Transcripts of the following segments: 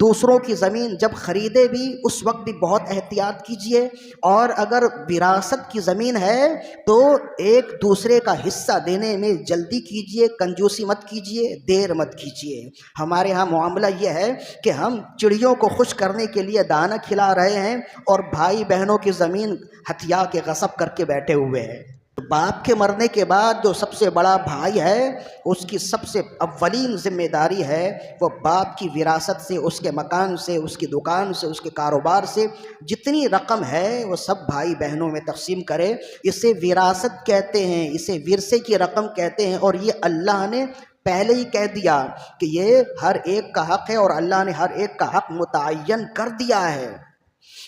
دوسروں کی زمین جب خریدے بھی اس وقت بھی بہت احتیاط کیجئے، اور اگر وراثت کی زمین ہے تو ایک دوسرے کا حصہ دینے میں جلدی کیجئے، کنجوسی مت کیجئے، دیر مت کیجئے۔ ہمارے ہاں معاملہ یہ ہے کہ ہم چڑیوں کو خوش کرنے کے لیے دانہ کھلا رہے ہیں اور بھائی بہنوں کی زمین ہتھیا کے غصب کر کے بیٹھے ہوئے ہیں۔ باپ کے مرنے کے بعد جو سب سے بڑا بھائی ہے اس کی سب سے اولین ذمہ داری ہے وہ باپ کی وراثت سے، اس کے مکان سے، اس کی دکان سے، اس کے کاروبار سے جتنی رقم ہے وہ سب بھائی بہنوں میں تقسیم کرے۔ اسے وراثت کہتے ہیں، اسے ورثے کی رقم کہتے ہیں، اور یہ اللہ نے پہلے ہی کہہ دیا کہ یہ ہر ایک کا حق ہے، اور اللہ نے ہر ایک کا حق متعین کر دیا ہے،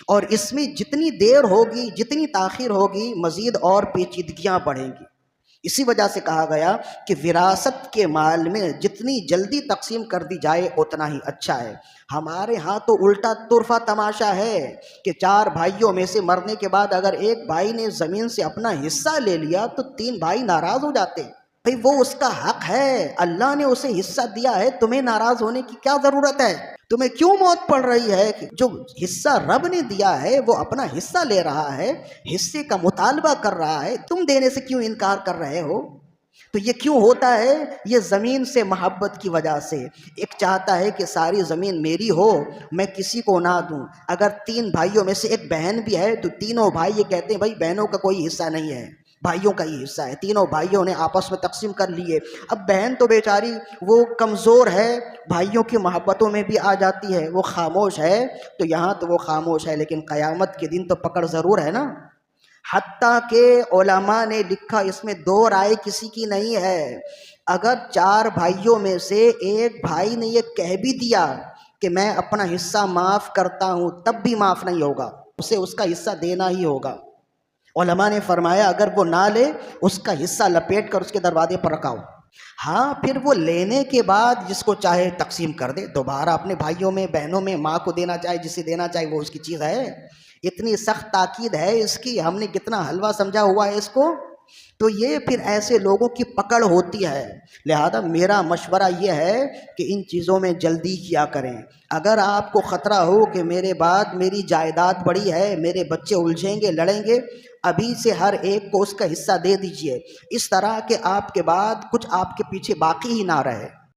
اور اس میں جتنی دیر ہوگی، جتنی تاخیر ہوگی، مزید اور پیچیدگیاں بڑھیں گی۔ اسی وجہ سے کہا گیا کہ وراثت کے مال میں جتنی جلدی تقسیم کر دی جائے اتنا ہی اچھا ہے۔ ہمارے ہاں تو الٹا طرفہ تماشا ہے کہ 4 بھائیوں میں سے مرنے کے بعد اگر ایک بھائی نے زمین سے اپنا حصہ لے لیا تو 3 بھائی ناراض ہو جاتے ہیں۔ بھئی وہ اس کا حق ہے، اللہ نے اسے حصہ دیا ہے، تمہیں ناراض ہونے کی کیا ضرورت ہے؟ تمہیں کیوں موت پڑ رہی ہے کہ جو حصہ رب نے دیا ہے وہ اپنا حصہ لے رہا ہے، حصے کا مطالبہ کر رہا ہے، تم دینے سے کیوں انکار کر رہے ہو؟ تو یہ کیوں ہوتا ہے؟ یہ زمین سے محبت کی وجہ سے۔ ایک چاہتا ہے کہ ساری زمین میری ہو، میں کسی کو نہ دوں۔ اگر 3 بھائیوں میں سے ایک بہن بھی ہے تو تینوں بھائی یہ کہتے ہیں بھائی بہنوں کا کوئی حصہ نہیں ہے، بھائیوں کا ہی حصہ ہے۔ تینوں بھائیوں نے آپس میں تقسیم کر لیے۔ اب بہن تو بیچاری وہ کمزور ہے، بھائیوں کی محبتوں میں بھی آ جاتی ہے، وہ خاموش ہے، تو یہاں تو وہ خاموش ہے، لیکن قیامت کے دن تو پکڑ ضرور ہے نا۔ حتیٰ کہ علماء نے لکھا اس میں 2 رائے کسی کی نہیں ہے۔ اگر 4 بھائیوں میں سے ایک بھائی نے یہ کہہ بھی دیا کہ میں اپنا حصہ معاف کرتا ہوں، تب بھی معاف نہیں ہوگا، اسے اس کا حصہ دینا ہی ہوگا۔ علماء نے فرمایا اگر وہ نہ لے اس کا حصہ لپیٹ کر اس کے دروازے پر رکھاؤ۔ ہاں پھر وہ لینے کے بعد جس کو چاہے تقسیم کر دے، دوبارہ اپنے بھائیوں میں، بہنوں میں، ماں کو دینا چاہے، جسے دینا چاہے، وہ اس کی چیز ہے۔ اتنی سخت تاکید ہے اس کی، ہم نے کتنا حلوہ سمجھا ہوا ہے اس کو۔ تو یہ پھر ایسے لوگوں کی پکڑ ہوتی ہے۔ لہذا میرا مشورہ یہ ہے کہ ان چیزوں میں جلدی کیا کریں۔ اگر آپ کو خطرہ ہو کہ میرے بعد میری جائیداد بڑی ہے، میرے بچے الجھیں گے، لڑیں گے، ابھی سے ہر ایک کو اس کا حصہ دے دیجئے، اس طرح کہ آپ کے بعد کچھ آپ کے پیچھے باقی ہی نہ رہے۔